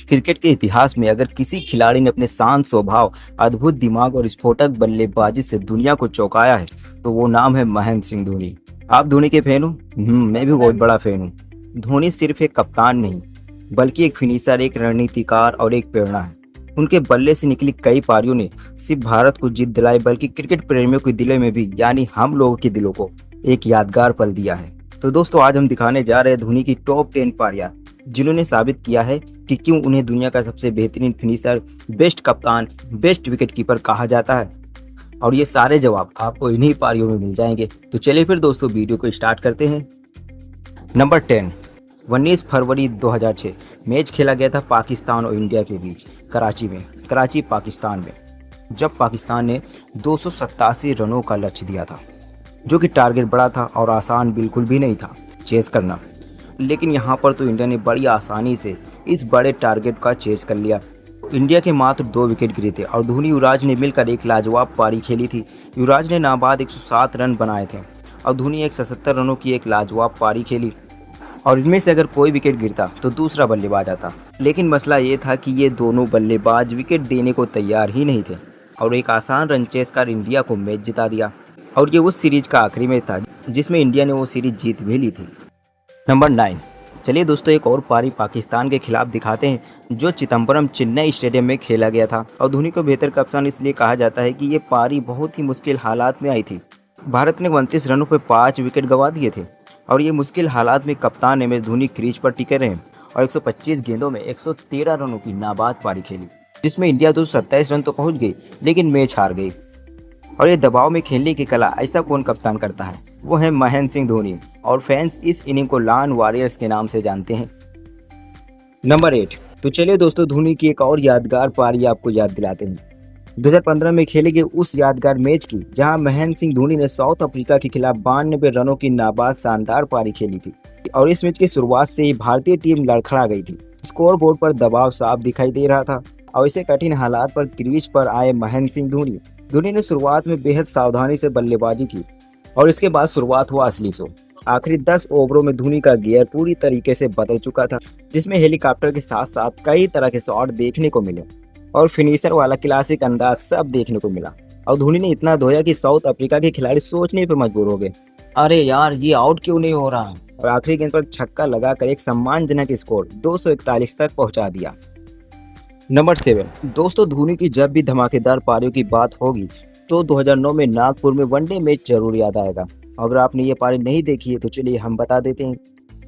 Cricket के इतिहास में अगर किसी खिलाड़ी ने अपने शांत स्वभाव, अद्भुत दिमाग और विस्फोटक बल्लेबाजी से दुनिया को चौंकाया है तो वो नाम है महेंद्र सिंह धोनी। आप धोनी के फैन हो? मैं भी बहुत बड़ा फैन हूँ। धोनी सिर्फ एक कप्तान नहीं, बल्कि एक फिनिशर, एक रणनीतिकार और एक प्रेरणा है। उनके बल्ले से निकली कई पारियों ने सिर्फ भारत को जीत दिलाई, बल्कि क्रिकेट प्रेमियों के दिलों में भी, यानी हम लोगों के दिलों को एक यादगार पल दिया है। तो दोस्तों, आज हम दिखाने जा रहे हैं धोनी की टॉप 10 पारियां, जिन्होंने साबित किया है कि क्यों उन्हें दुनिया का सबसे बेहतरीन फिनिशर, बेस्ट कप्तान, बेस्ट विकेटकीपर कहा जाता है। और ये सारे जवाब आपको इन्हीं पारियों में मिल जाएंगे। तो चलिए फिर दोस्तों, वीडियो को स्टार्ट करते हैं। नंबर 10, 19 फरवरी 2006 मैच खेला गया था पाकिस्तान और इंडिया के बीच, कराची पाकिस्तान में, जब पाकिस्तान ने 287 रनों का लक्ष्य दिया था, जो कि टारगेट बड़ा था और आसान बिल्कुल भी नहीं था चेस करना। लेकिन यहाँ पर तो इंडिया ने बड़ी आसानी से इस बड़े टारगेट का चेस कर लिया। इंडिया के मात्र 2 विकेट गिरे थे और धोनी युवराज ने मिलकर एक लाजवाब पारी खेली थी। युवराज ने नाबाद 107 रन बनाए थे और धोनी 177 रनों की एक लाजवाब पारी खेली, और इनमें से अगर कोई विकेट गिरता तो दूसरा बल्लेबाज आता। लेकिन मसला ये था कि ये दोनों बल्लेबाज विकेट देने को तैयार ही नहीं थे और एक आसान रन चेस कर इंडिया को मैच जिता दिया। और ये उस सीरीज का आखिरी मैच था जिसमें इंडिया ने वो सीरीज जीत भी ली थी। नंबर 9, चलिए दोस्तों, एक और पारी पाकिस्तान के खिलाफ दिखाते हैं, जो चिदम्बरम चेन्नई स्टेडियम में खेला गया था। और धोनी को बेहतर कप्तान इसलिए कहा जाता है कि ये पारी बहुत ही मुश्किल हालात में आई थी। भारत ने 29 रनों पर 5 विकेट गंवा दिए थे और ये मुश्किल हालात में कप्तान एम एस धोनी क्रीज पर टिके रहे और 125 गेंदों में 113 रनों की नाबाद पारी खेली, जिसमें इंडिया 227 रन तो पहुंच गई लेकिन मैच हार गई। और ये दबाव में खेलने की कला ऐसा कौन कप्तान करता है? वो है महेंद्र सिंह धोनी, और फैंस इस इनिंग को लान वॉरियर्स के नाम से जानते हैं। नंबर 8, तो चलिए दोस्तों, धोनी की एक और यादगार पारी आपको याद दिलाते हैं। 2015 में खेले गए उस यादगार मैच की, जहां महेंद्र सिंह धोनी ने साउथ अफ्रीका के खिलाफ 92 रनों की नाबाद शानदार पारी खेली थी। और इस मैच की शुरुआत से ही भारतीय टीम लड़खड़ा गई थी। स्कोर बोर्ड पर दबाव साफ दिखाई दे रहा था और इसे कठिन हालात पर क्रीज पर आए महेंद्र सिंह धोनी ने शुरुआत में बेहद सावधानी से बल्लेबाजी की और इसके बाद शुरुआत हुआ असली शो। आखिरी 10 ओवरों में धोनी का गियर पूरी तरीके से बदल चुका था, जिसमें हेलीकॉप्टर के साथ साथ कई तरह के शॉट देखने को मिले और फिनिशर वाला क्लासिक अंदाज सब देखने को मिला। और धोनी ने इतना धोया कि साउथ अफ्रीका के खिलाड़ी सोचने पर मजबूर हो गए, अरे यार ये आउट क्यों नहीं हो रहा। और आखिरी गेंद पर छक्का लगाकर एक सम्मानजनक स्कोर 241 तक पहुंचा दिया। नंबर 7, दोस्तों, धोनी की जब भी धमाकेदार पारियों की बात होगी तो 2009 में नागपुर में वनडे मैच जरूर याद आएगा। अगर आपने ये पारी नहीं देखी है तो चलिए हम बता देते हैं।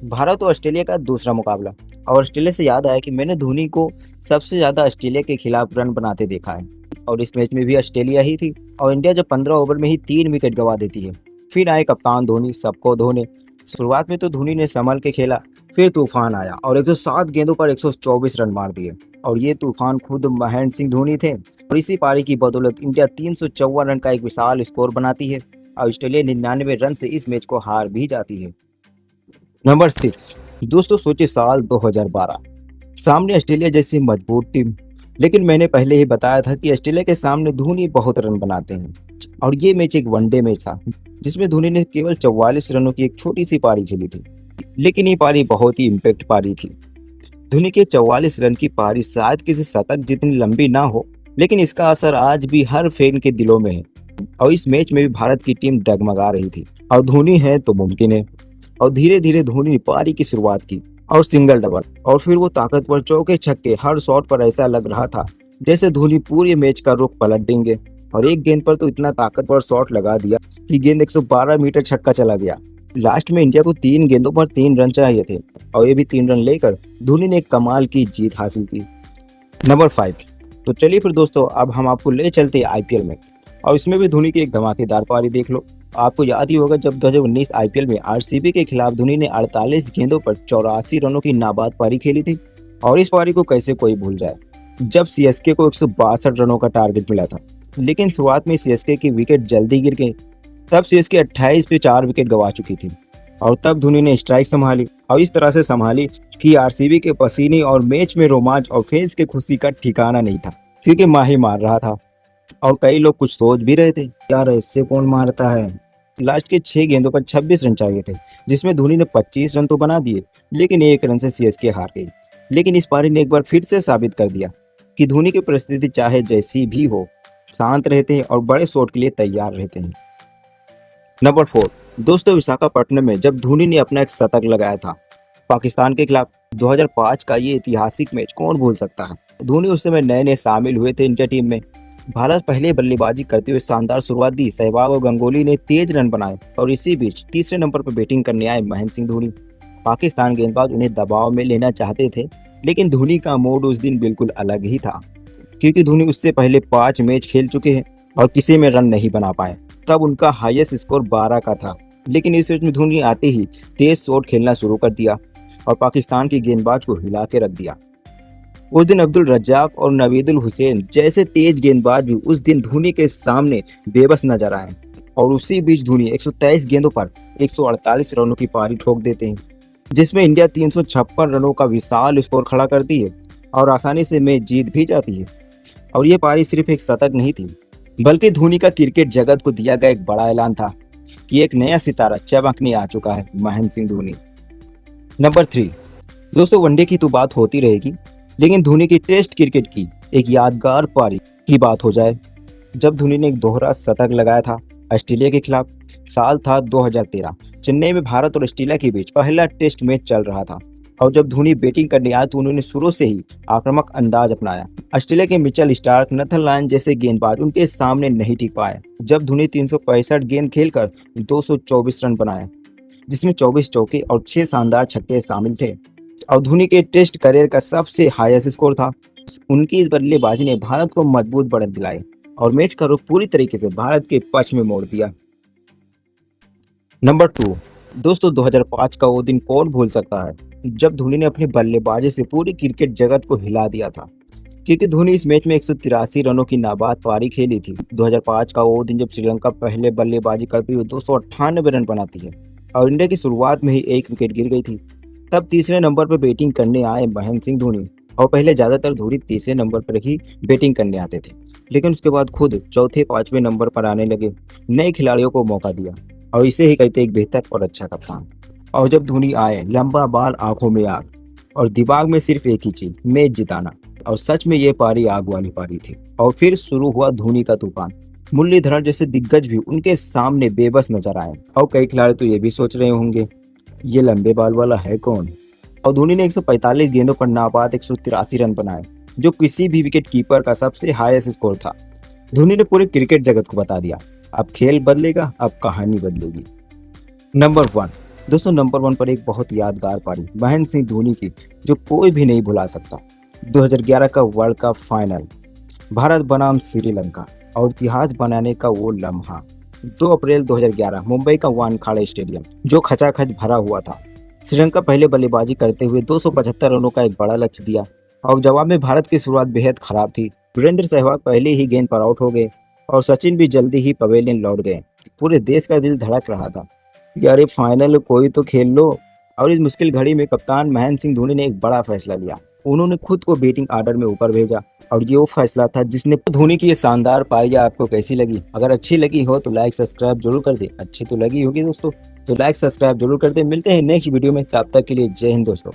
भारत और ऑस्ट्रेलिया का दूसरा मुकाबला, और ऑस्ट्रेलिया से याद आया कि मैंने धोनी को सबसे ज्यादा ऑस्ट्रेलिया के खिलाफ रन बनाते देखा है, और इस मैच में भी ऑस्ट्रेलिया ही थी। और इंडिया जब 15 ओवर में ही 3 विकेट गंवा देती है, फिर आए कप्तान धोनी सबको धोने। शुरुआत में तो धोनी ने संभल के खेला, फिर तूफान आया और 107 गेंदों पर 124 रन मार दिए, और ये तूफान खुद महेंद्र सिंह धोनी थे। और इसी पारी की बदौलत इंडिया 354 रन का एक विशाल स्कोर बनाती है और ऑस्ट्रेलिया 99 रन से इस मैच को हार भी जाती है। नंबर 6, दोस्तों, सोचिए साल 2012, सामने ऑस्ट्रेलिया जैसी मजबूत टीम, लेकिन मैंने पहले ही बताया था कि ऑस्ट्रेलिया के सामने धोनी बहुत रन बनाते हैं। और ये मैच एक वनडे मैच था जिसमें धोनी ने केवल 44 रनों की एक छोटी सी पारी खेली थी, लेकिन ये पारी बहुत ही इम्पैक्ट पारी थी। धोनी के 44 रन की पारी शायद किसी शतक जितनी लंबी ना हो, लेकिन इसका असर आज भी हर फैन के दिलों में है। और इस मैच में भी भारत की टीम डगमगा रही थी, और धोनी है तो मुमकिन है। और धीरे धीरे धोनी ने पारी की शुरुआत की और सिंगल डबल, और फिर वो ताकतवर चौके छक्के, हर शॉट पर ऐसा लग रहा था जैसे धोनी पूरे मैच का रुख पलट देंगे। और एक गेंद पर तो इतना ताकतवर शॉट लगा दिया कि गेंद 112 मीटर छक्का चला गया। लास्ट में इंडिया को 3 गेंदों पर 3 रन चाहिए थे, और ये भी 3 रन लेकर धोनी ने एक कमाल की जीत हासिल की। नंबर 5, तो चलिए फिर दोस्तों, अब हम आपको ले चलते हैं आईपीएल में, और इसमें भी धोनी की एक धमाकेदार पारी देख लो। आपको याद ही होगा जब 2019 आईपीएल में आरसीबी के खिलाफ धोनी ने 48 गेंदों पर 84 रनों की नाबाद पारी खेली थी। और इस पारी को कैसे कोई भूल जाए, जब सीएसके को 162 रनों का टारगेट मिला था, लेकिन शुरुआत में सीएसके की विकेट जल्दी गिर गई। तब सीएसके 28 पे 4 विकेट गंवा चुकी थी, और तब धोनी ने स्ट्राइक संभाली, और इस तरह से संभाली कि आरसीबी के पसीने और मैच में रोमांच और फैंस के खुशी का ठिकाना नहीं था, क्योंकि माही मार रहा था। और कई लोग कुछ सोच भी रहे थे, यार इससे कौन मारता है। लास्ट के 6 गेंदों पर 26 रन चाहिए थे, जिसमें धोनी ने 25 रन तो बना दिए, लेकिन 1 रन से सीएसके हार गई। लेकिन इस पारी ने एक बार फिर से साबित कर दिया कि धोनी की परिस्थिति चाहे जैसी भी हो, शांत रहते हैं और बड़े शॉट के लिए तैयार रहते हैं। नंबर 4, दोस्तों विशाखापट्टनम में जब धोनी ने अपना एक शतक लगाया था पाकिस्तान के खिलाफ 2005 का ये ऐतिहासिक मैच कौन भूल सकता है। धोनी उस समय नए नए शामिल हुए थे इंडिया टीम में। भारत पहले बल्लेबाजी करते हुए शानदार शुरुआत दी। सहवाग और गंगोली ने तेज रन बनाए और इसी बीच तीसरे नंबर पर बैटिंग करने आए महेंद्र सिंह धोनी। पाकिस्तान गेंदबाज उन्हें दबाव में लेना चाहते थे, लेकिन धोनी का मूड उस दिन बिल्कुल अलग ही था, क्योंकि धोनी उससे पहले 5 मैच खेल चुके हैं और किसी में रन नहीं बना पाए। तब उनका हाईएस्ट स्कोर 12 का था, लेकिन इस मैच में धोनी आते ही तेज शॉट खेलना शुरू कर दिया और पाकिस्तान की गेंदबाज को हिला के रख दिया। उस दिन अब्दुल रज्जाक और नवीदुल हुसैन जैसे तेज गेंदबाज भी उस दिन धोनी के सामने बेबस नजर आए और उसी बीच धोनी 123 गेंदों पर 148 रनों की पारी ठोक देते हैं, जिसमें इंडिया 356 रनों का विशाल स्कोर खड़ा करती है और आसानी से मैच जीत भी जाती है। और ये पारी सिर्फ एक शतक नहीं थी, बल्कि धोनी का क्रिकेट जगत को दिया गया एक बड़ा ऐलान था कि एक नया सितारा चमकने आ चुका है, महेंद्र सिंह धोनी। नंबर 3, दोस्तों वनडे की तो बात होती रहेगी, लेकिन धोनी की टेस्ट क्रिकेट की एक यादगार पारी की बात हो जाए। जब धोनी ने एक दोहरा शतक लगाया था ऑस्ट्रेलिया के खिलाफ, साल था 2013। चेन्नई में भारत और ऑस्ट्रेलिया के बीच पहला टेस्ट मैच चल रहा था और जब धोनी बैटिंग करने आए तो उन्होंने शुरू से ही आक्रामक अंदाज अपनाया। ऑस्ट्रेलिया के मिचेल स्टार्क, नथन लायन जैसे गेंदबाज उनके सामने नहीं टिक पाए। जब धोनी 365 गेंद खेलकर 224 रन बनाए, जिसमें 24 चौके और 6 शानदार छक्के शामिल थे और धोनी के टेस्ट करियर का सबसे हाईएस्ट स्कोर था। उनकी इस बल्लेबाजी ने भारत को मजबूत बढ़त दिलाई और मैच का रुख पूरी तरीके से भारत के पक्ष में मोड़ दिया। नंबर 2, दोस्तों 2005 का वो दिन कौन भूल सकता है जब धोनी ने अपनी बल्लेबाजी से पूरी क्रिकेट जगत को हिला दिया था, क्योंकि धोनी इस मैच में 183 रनों की नाबाद पारी खेली थी। 2005 का वो दिन जब श्रीलंका पहले बल्लेबाजी करते हुए 298 रन बनाती है और इंडिया की शुरुआत में ही एक विकेट गिर गई थी। तब तीसरे नंबर पर बैटिंग करने आए महेंद्र सिंह धोनी और पहले ज्यादातर धोनी तीसरे नंबर पर ही बैटिंग करने आते थे, लेकिन उसके बाद खुद चौथे 5वें नंबर पर आने लगे। नए खिलाड़ियों को मौका दिया और इसे ही कहते एक बेहतर और अच्छा कप्तान। और जब धोनी आए, लंबा बाल, आंखों में आग और दिमाग में सिर्फ एक ही चीज, मैच जिताना। और सच में ये पारी आग वाली पारी थी। और फिर शुरू हुआ धोनी का तूफान। मुरलीधरन जैसे दिग्गज भी उनके सामने बेबस नजर आए और कई खिलाड़ी तो ये भी सोच रहे होंगे ये लंबे बाल वाला है कौन। और धोनी ने 145 गेंदों पर नाबाद 183 रन बनाए, जो किसी भी विकेट कीपर का सबसे हाईएस्ट स्कोर था। धोनी ने पूरे क्रिकेट जगत को बता दिया, अब खेल बदलेगा, अब कहानी बदलेगी। नंबर 1, दोस्तों नंबर 1 पर एक बहुत यादगार पारी महेंद्र सिंह धोनी की, जो कोई भी नहीं भुला सकता। 2011 का वर्ल्ड कप फाइनल, भारत बनाम श्रीलंका और इतिहास बनाने का वो लम्हा। 2 अप्रैल 2011 मुंबई का वानखेड़े स्टेडियम जो खचाखच भरा हुआ था। श्रीलंका पहले बल्लेबाजी करते हुए 275 रनों का एक बड़ा लक्ष्य दिया और जवाब में भारत की शुरुआत बेहद खराब थी। वीरेंद्र सहवाग पहले ही गेंद पर आउट हो गए और सचिन भी जल्दी ही पवेलियन लौट गए। पूरे देश का दिल धड़क रहा था, यार ये फाइनल कोई तो खेल लो। और इस मुश्किल घड़ी में कप्तान महेंद्र सिंह धोनी ने एक बड़ा फैसला लिया। उन्होंने खुद को बैटिंग ऑर्डर में ऊपर भेजा और ये वो फैसला था जिसने धोनी की ये शानदार पारी आपको कैसी लगी। अगर अच्छी लगी हो तो लाइक सब्सक्राइब जरूर कर दे। अच्छी तो लगी होगी दोस्तों, तो लाइक सब्सक्राइब जरूर कर दे। मिलते हैं नेक्स्ट वीडियो में, तब तक के लिए जय हिंद दोस्तों।